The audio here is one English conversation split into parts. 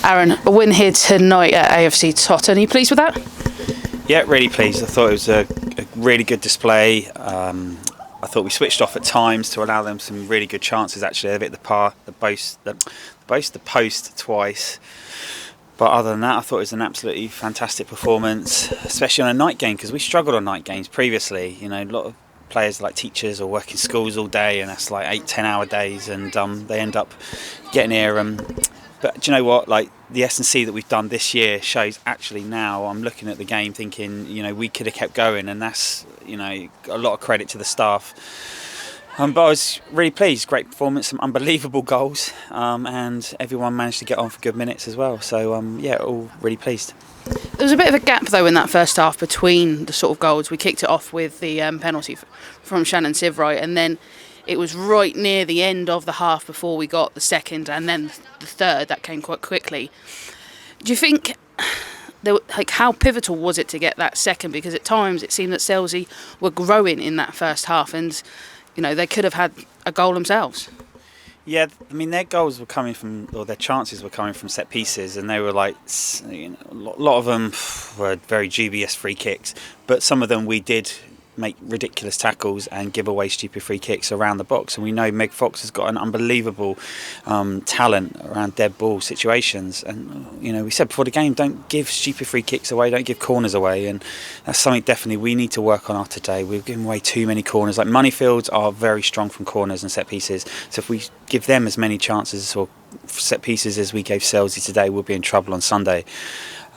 Aaron, a win here tonight at AFC Totton. Are you pleased with that? Yeah, really pleased. I thought it was a really good display. I thought we switched off at times to allow them some really good chances. Actually, they hit the post twice. But other than that, I thought it was an absolutely fantastic performance, especially on a night game, because we struggled on night games previously. You know, a lot of players like teachers or work in schools all day, and that's like 8-10 hour days, and they end up getting here. But do you know what? Like the S&C that we've done this year shows actually now I'm looking at the game thinking, you know, we could have kept going, and that's, you know, a lot of credit to the staff. But I was really pleased. Great performance, some unbelievable goals, and everyone managed to get on for good minutes as well. So yeah, all really pleased. There was a bit of a gap though in that first half between the sort of goals. We kicked it off with the penalty from Shannon Sivright, and then it was right near the end of the half before we got the second and then the third that came quite quickly. Do you think, how pivotal was it to get that second? Because at times it seemed that Selsey were growing in that first half, and you know they could have had a goal themselves. Yeah, I mean their goals were coming from, or their chances were coming from set pieces, and they were like, you know, a lot of them were very dubious free kicks, but some of them we did make ridiculous tackles and give away stupid free kicks around the box. And we know Meg Fox has got an unbelievable talent around dead ball situations. And you know, we said before the game, don't give stupid free kicks away, don't give corners away, and that's something definitely we need to work on after today. We've given away too many corners. Like Moneyfields are very strong from corners and set pieces, so if we give them as many chances or set pieces as we gave Selsey today, we'll be in trouble on Sunday.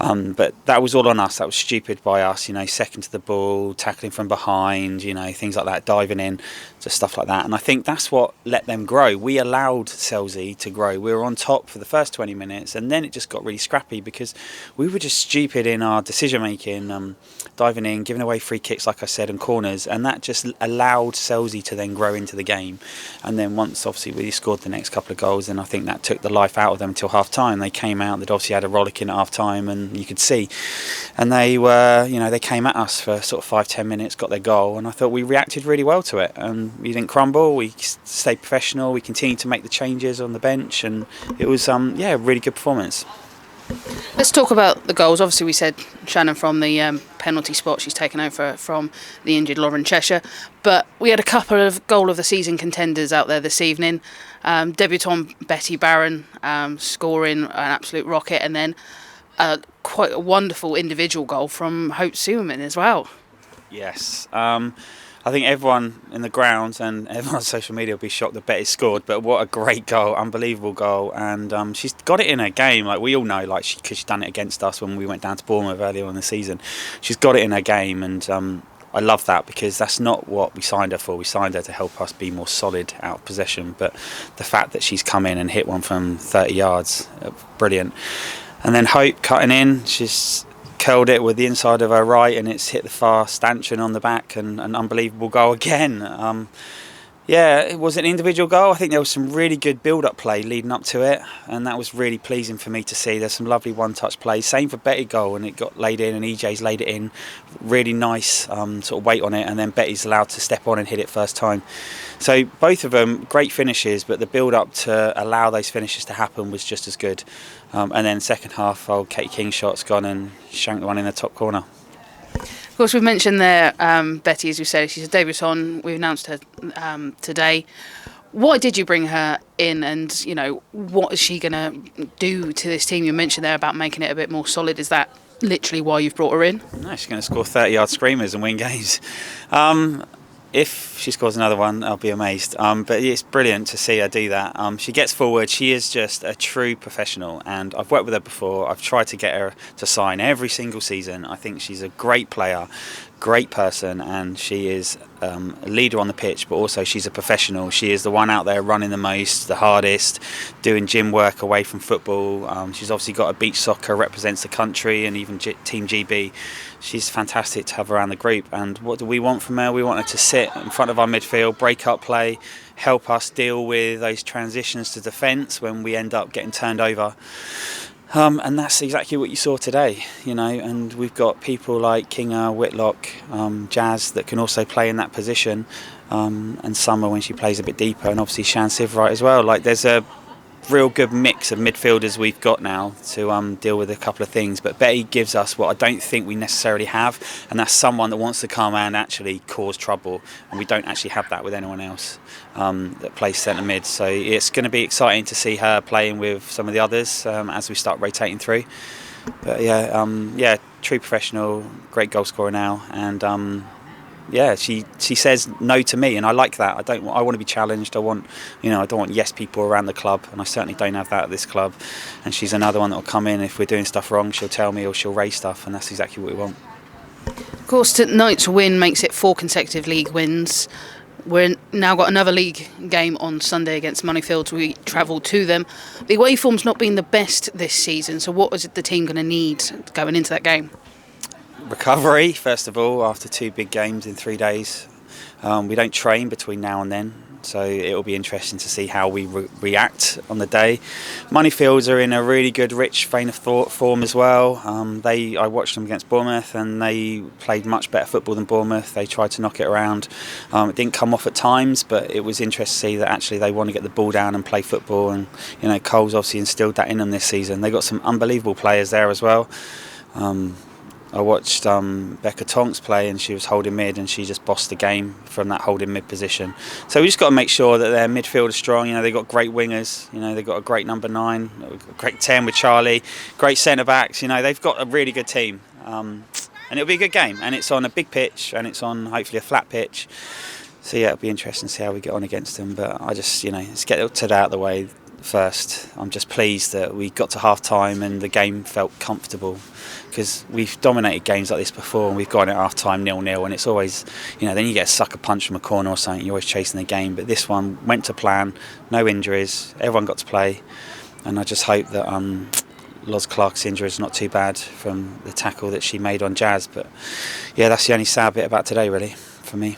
But that was all on us. That was stupid by us, you know, second to the ball, tackling from behind, you know, things like that, diving in, just stuff like that. And I think that's what let them grow. We allowed Selsey to grow. We were on top for the first 20 minutes, and then it just got really scrappy because we were just stupid in our decision making, diving in, giving away free kicks, like I said, and corners, and that just allowed Selsey to then grow into the game. And then once, obviously, we scored the next couple of goals, and I think that took the life out of them until half time. They came out, they'd obviously had a rollicking at half time, and you could see, and they were, you know, they came at us for sort of 5-10 minutes, got their goal, and I thought we reacted really well to it, and we didn't crumble. We stayed professional. We continued to make the changes on the bench, and it was yeah, a really good performance. Let's talk about the goals. Obviously, we said Shannon from the penalty spot. She's taken over from the injured Lauren Cheshire. But we had a couple of goal of the season contenders out there this evening. Debutant Betty Barron scoring an absolute rocket, and then quite a wonderful individual goal from Hope Suerman as well. Yes. I think everyone in the grounds and everyone on social media will be shocked that Betty scored, but what a great goal, unbelievable goal, and she's got it in her game. Like we all know, like because she's done it against us when we went down to Bournemouth earlier in the season. She's got it in her game, and I love that because that's not what we signed her for. We signed her to help us be more solid out of possession, but the fact that she's come in and hit one from 30 yards, brilliant. And then Hope cutting in, she's curled it with the inside of her right, and it's hit the far stanchion on the back, and an unbelievable goal again. Yeah, it was an individual goal. I think there was some really good build-up play leading up to it, and that was really pleasing for me to see. There's some lovely one-touch plays. Same for Betty goal, and it got laid in, and EJ's laid it in. Really nice sort of weight on it, and then Betty's allowed to step on and hit it first time. So both of them, great finishes, but the build-up to allow those finishes to happen was just as good. And then second half, old Katie King's shot's gone and shanked one in the top corner. Of course, we've mentioned there Betty, as we said, she's a debutant. We announced her today. Why did you bring her in, and you know, what is she going to do to this team? You mentioned there about making it a bit more solid. Is that literally why you've brought her in? No, she's going to score 30-yard screamers and win games. If she scores another one, I'll be amazed. But it's brilliant to see her do that. She gets forward. She is just a true professional, and I've worked with her before. I've tried to get her to sign every single season. I think she's a great player, great person, and she is a leader on the pitch, but also she's a professional. She is the one out there running the most, the hardest, doing gym work away from football. She's obviously got a beach soccer, represents the country, and even Team GB. She's fantastic to have around the group. And what do we want from her? We want her to sit in front of our midfield, break up play, help us deal with those transitions to defence when we end up getting turned over. And that's exactly what you saw today, you know, and we've got people like Kinga, Whitlock, Jazz that can also play in that position, and Summer when she plays a bit deeper, and obviously Shan Sivright as well. Like there's a real good mix of midfielders we've got now to deal with a couple of things. But Betty gives us what I don't think we necessarily have, and that's someone that wants to come and actually cause trouble, and we don't actually have that with anyone else that plays centre mid. So it's going to be exciting to see her playing with some of the others as we start rotating through. But yeah, true professional, great goal scorer now, and yeah, she says no to me, and I like that. I want to be challenged. I don't want yes people around the club, and I certainly don't have that at this club. And she's another one that will come in if we're doing stuff wrong. She'll tell me, or she'll raise stuff, and that's exactly what we want. Of course, tonight's win makes it 4 consecutive league wins. We're now got another league game on Sunday against Moneyfields. We travel to them. The away form's not been the best this season, so what is the team going to need going into that game? Recovery, first of all, after 2 big games in 3 days. We don't train between now and then, so it'll be interesting to see how we react on the day. Moneyfields are in a really good, rich vein of form as well. I watched them against Bournemouth, and they played much better football than Bournemouth. They tried to knock it around. It didn't come off at times, but it was interesting to see that actually they want to get the ball down and play football. And Cole's obviously instilled that in them this season. They got some unbelievable players there as well. I watched Becca Tonks play, and she was holding mid, and she just bossed the game from that holding mid position. So we just got to make sure that their midfield is strong. They've got great wingers. They've got a great number 9, a great 10 with Charlie, great centre backs. They've got a really good team, and it'll be a good game. And it's on a big pitch, and it's on hopefully a flat pitch. So yeah, it'll be interesting to see how we get on against them. But I just let's get that out of the way first. I'm just pleased that we got to half time and the game felt comfortable, because we've dominated games like this before, and we've gone at half time 0-0, and it's always then you get a sucker punch from a corner or something. You're always chasing the game, but this one went to plan, no injuries, everyone got to play, and I just hope that Loz Clark's injury is not too bad from the tackle that she made on Jazz. But yeah, that's the only sad bit about today really for me.